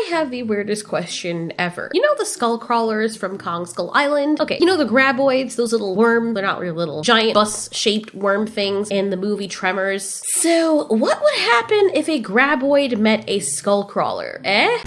I have the weirdest question ever. You know the Skullcrawlers from Kong Skull Island? Okay, you know the Graboids, those little worm, they're not really little, giant bus-shaped worm things in the movie Tremors. So, what would happen if a Graboid met a Skullcrawler? Eh?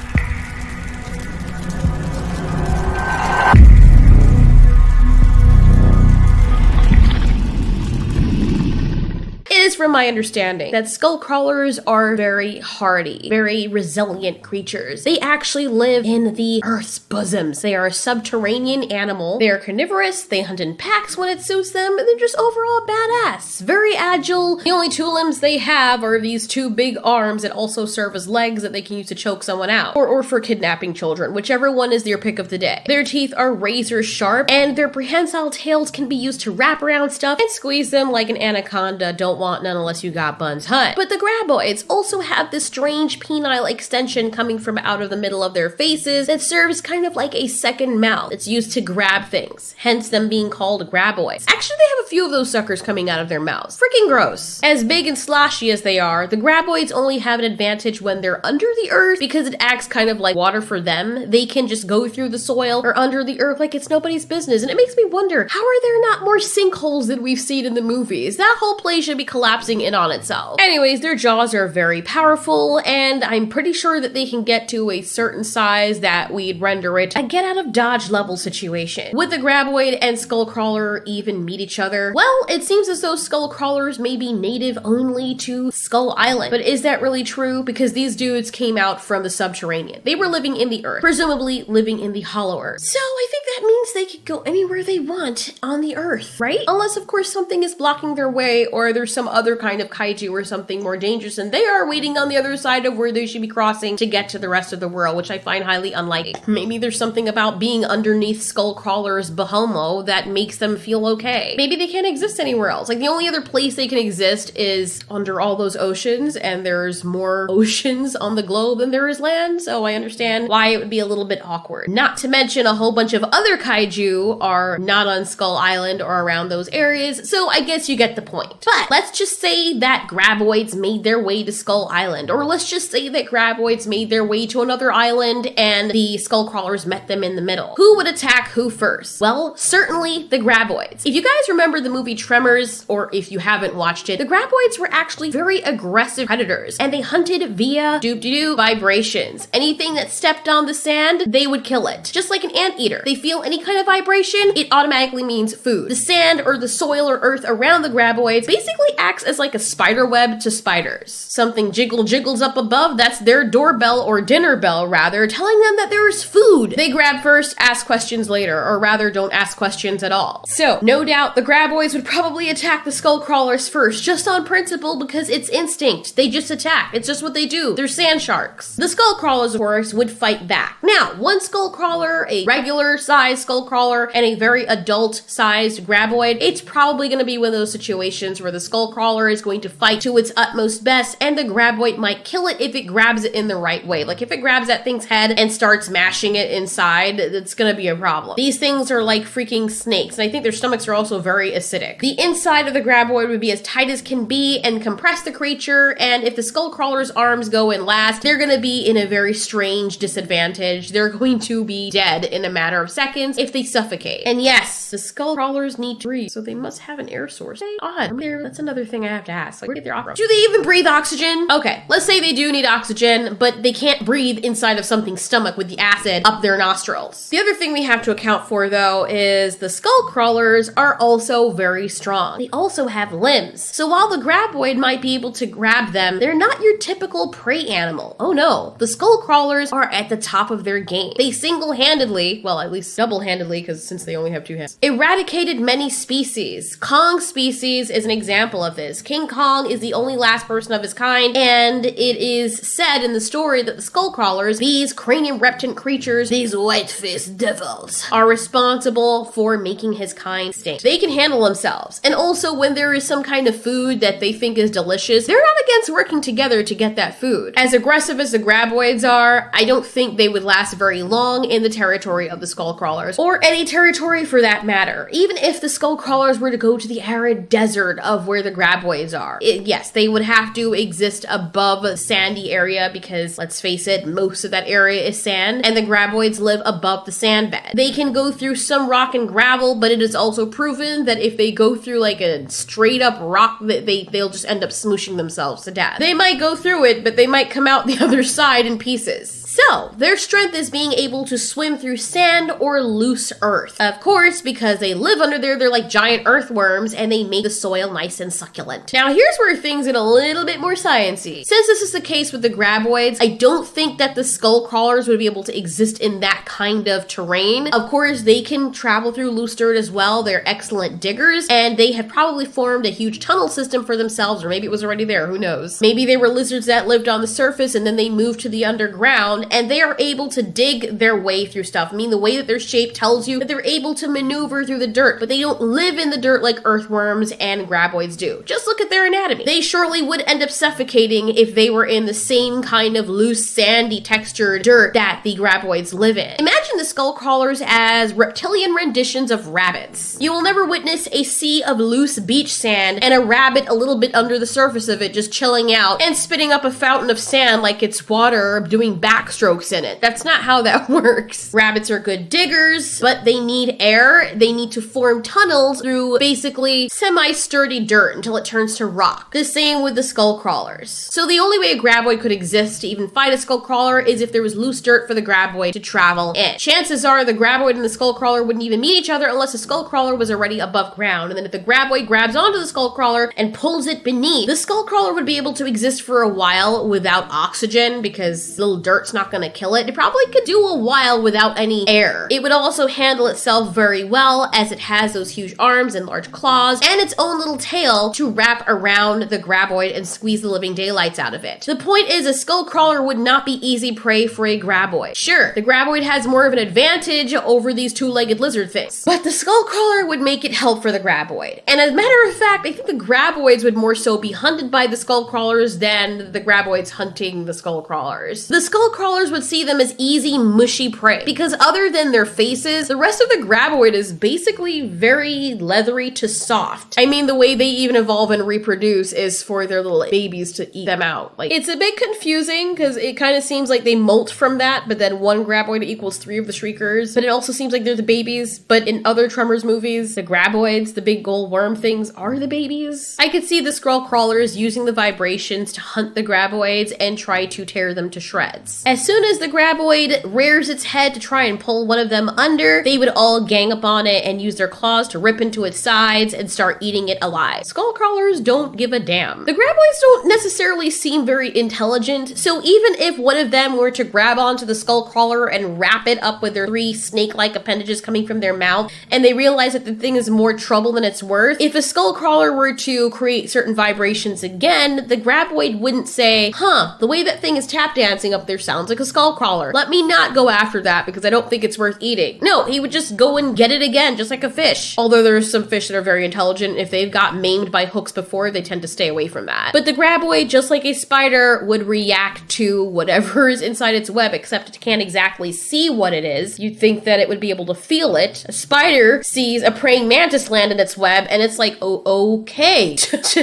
It is from my understanding that Skullcrawlers are very hardy, very resilient creatures. They actually live in the Earth's bosoms. They are a subterranean animal. They are carnivorous, they hunt in packs when it suits them, and they're just overall badass. Very agile. The only two limbs they have are these two big arms that also serve as legs that they can use to choke someone out. Or for kidnapping children, whichever one is your pick of the day. Their teeth are razor sharp, and their prehensile tails can be used to wrap around stuff and squeeze them like an anaconda. Don't want none unless you got Bun's Hut. But the Graboids also have this strange penile extension coming from out of the middle of their faces that serves kind of like a second mouth. It's used to grab things, hence them being called Graboids. Actually, they have a few of those suckers coming out of their mouths. Freaking gross. As big and sloshy as they are, the Graboids only have an advantage when they're under the earth because it acts kind of like water for them. They can just go through the soil or under the earth like it's nobody's business. And it makes me wonder, how are there not more sinkholes than we've seen in the movies? That whole place should be collapsing in on itself. Anyways, their jaws are very powerful, and I'm pretty sure that they can get to a certain size that we'd render it a get out of dodge level situation. Would the Graboid and Skullcrawler even meet each other? Well, it seems as though Skullcrawlers may be native only to Skull Island, but is that really true? Because these dudes came out from the subterranean. They were living in the earth, presumably living in the hollow earth. So I think that means they could go anywhere they want on the earth, right? Unless, of course, something is blocking their way, or there's some other kind of kaiju or something more dangerous and they are waiting on the other side of where they should be crossing to get to the rest of the world, which I find highly unlikely. Maybe there's something about being underneath Skullcrawler's behomo that makes them feel okay. Maybe they can't exist anywhere else. Like, the only other place they can exist is under all those oceans, and there's more oceans on the globe than there is land, so I understand why it would be a little bit awkward. Not to mention a whole bunch of other kaiju are not on Skull Island or around those areas, so I guess you get the point. But let's just say that Graboids made their way to Skull Island, or let's just say that Graboids made their way to another island and the Skullcrawlers met them in the middle. Who would attack who first? Well, certainly the Graboids. If you guys remember the movie Tremors, or if you haven't watched it, the Graboids were actually very aggressive predators, and they hunted via doop-de-doo vibrations. Anything that stepped on the sand, they would kill it. Just like an anteater. They feel any kind of vibration, it automatically means food. The sand or the soil or earth around the Graboids basically acts as like a spider web to spiders. Something jiggles up above, that's their doorbell or dinner bell rather, telling them that there's food. They grab first, ask questions later, or rather don't ask questions at all. So, no doubt the Graboids would probably attack the Skullcrawlers first, just on principle because it's instinct. They just attack. It's just what they do. They're sand sharks. The Skullcrawlers, of course, would fight back. Now, one Skullcrawler, a regular sized Skullcrawler, and a very adult sized Graboid, it's probably going to be one of those situations where the Skullcrawler is going to fight to its utmost best, and the Graboid might kill it if it grabs it in the right way. Like, if it grabs that thing's head and starts mashing it inside, it's gonna be a problem. These things are like freaking snakes, and I think their stomachs are also very acidic. The inside of the Graboid would be as tight as can be and compress the creature, and if the Skullcrawler's arms go in last, they're gonna be in a very strange disadvantage. They're going to be dead in a matter of seconds if they suffocate. And yes, the Skullcrawlers need to breathe, so they must have an air source. Odd. That's another thing I have to ask. Like, where do they get their oxygen? Do they even breathe oxygen? Okay, let's say they do need oxygen, but they can't breathe inside of something's stomach with the acid up their nostrils. The other thing we have to account for, though, is the Skullcrawlers are also very strong. They also have limbs. So while the Graboid might be able to grab them, they're not your typical prey animal. Oh no, the Skullcrawlers are at the top of their game. They single-handedly, well, at least double-handedly, because since they only have two hands, eradicated many species. Kong's species is an example of this. King Kong is the only last person of his kind, and it is said in the story that the Skullcrawlers, these cranium reptant creatures, these white-faced devils, are responsible for making his kind stink. They can handle themselves, and also when there is some kind of food that they think is delicious, they're not against working together to get that food. As aggressive as the Graboids are, I don't think they would last very long in the territory of the Skullcrawlers, or any territory for that matter. Even if the Skullcrawlers were to go to the arid desert of where the Graboids graboids are. Yes, they would have to exist above a sandy area because, let's face it, most of that area is sand, and the graboids live above the sand bed. They can go through some rock and gravel, but it is also proven that if they go through like a straight up rock, they'll just end up smooshing themselves to death. They might go through it, but they might come out the other side in pieces. So, their strength is being able to swim through sand or loose earth. Of course, because they live under there, they're like giant earthworms and they make the soil nice and succulent. Now, here's where things get a little bit more sciencey. Since this is the case with the graboids, I don't think that the skullcrawlers would be able to exist in that kind of terrain. Of course, they can travel through loose dirt as well. They're excellent diggers, and they have probably formed a huge tunnel system for themselves, or maybe it was already there, who knows? Maybe they were lizards that lived on the surface and then they moved to the underground, and they are able to dig their way through stuff. I mean, the way that they're shaped tells you that they're able to maneuver through the dirt, but they don't live in the dirt like earthworms and graboids do. Just look at their anatomy. They surely would end up suffocating if they were in the same kind of loose, sandy textured dirt that the graboids live in. Imagine the skullcrawlers as reptilian renditions of rabbits. You will never witness a sea of loose beach sand and a rabbit a little bit under the surface of it just chilling out and spitting up a fountain of sand like it's water doing backstrokes in it. That's not how that works. Rabbits are good diggers, but they need air. They need to form tunnels through basically semi-sturdy dirt until it turns to rock. The same with the skullcrawlers. So the only way a graboid could exist to even fight a skullcrawler is if there was loose dirt for the graboid to travel in. Chances are the graboid and the skullcrawler wouldn't even meet each other unless the skullcrawler was already above ground, and then if the graboid grabs onto the skullcrawler and pulls it beneath, the skullcrawler would be able to exist for a while without oxygen because little dirt's not gonna kill it. It probably could do a while without any air. It would also handle itself very well as it has those huge arms and large claws and its own little tail to wrap around the graboid and squeeze the living daylights out of it. The point is, a skullcrawler would not be easy prey for a graboid. Sure, the graboid has more of an advantage over these two-legged lizard things, but the skullcrawler would make it help for the graboid. And as a matter of fact, I think the graboids would more so be hunted by the skullcrawlers than the graboids hunting the skullcrawlers. The skullcrawlers would see them as easy, mushy prey because other than their faces, the rest of the graboid is basically very leathery to soft. I mean, the way they even evolve and reproduce is for their little babies to eat them out. Like, it's a bit confusing because it kind of seems like they molt from that, but then one graboid equals 3 of the shriekers. But it also seems like they're the babies, but in other Tremors movies, the graboids, the big gold worm things, are the babies. I could see the skullcrawlers using the vibrations to hunt the graboids and try to tear them to shreds. As soon as the graboid rears its head to try and pull one of them under, they would all gang up on it and use their claws to rip into its sides and start eating it alive. Skullcrawlers don't give a damn. The graboids don't necessarily seem very intelligent, so even if one of them were to grab onto the skullcrawler and wrap it up with their 3 snake-like appendages coming from their mouth, and they realize that the thing is more trouble than it's worth, if a skullcrawler were to create certain vibrations again, the graboid wouldn't say, huh, the way that thing is tap dancing up there sounds like a skullcrawler. Let me not go after that because I don't think it's worth eating. No, he would just go and get it again, just like a fish. Although there's some fish that are very intelligent. If they've got maimed by hooks before, they tend to stay away from that. But the graboid, just like a spider, would react to whatever is inside its web, except it can't exactly see what it is. You'd think that it would be able to feel it. A spider sees a praying mantis land in its web, and it's like, oh, okay.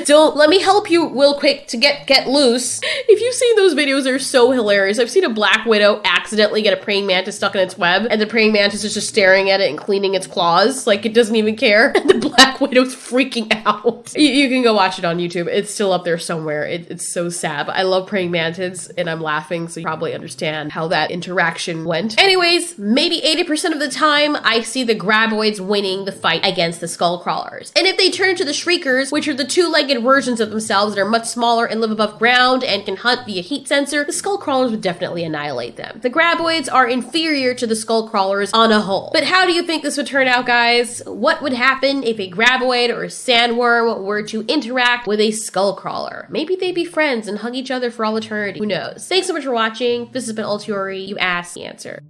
Don't let me help you real quick to get loose. If you've seen those videos, they're so hilarious. I've seen a black widow accidentally get a praying mantis stuck in its web, and the praying mantis is just staring at it and cleaning its claws like it doesn't even care. And the black widow's freaking out. You can go watch it on YouTube. It's still up there somewhere. It's so sad. But I love praying mantids, and I'm laughing, so you probably understand how that interaction went. Anyways, maybe 80% of the time, I see the graboids winning the fight against the skullcrawlers. And if they turn to the shriekers, which are the 2-legged versions of themselves that are much smaller and live above ground and can hunt via heat sensor, the skullcrawlers would definitely annihilate them. The graboids are inferior to the skullcrawlers on a whole. But how do you think this would turn out, guys? What would happen if a graboid or a sandworm were to interact with a skullcrawler? Maybe they'd be friends and hug each other for all eternity. Who knows? Thanks so much for watching. This has been Ultiori. You asked, the answer.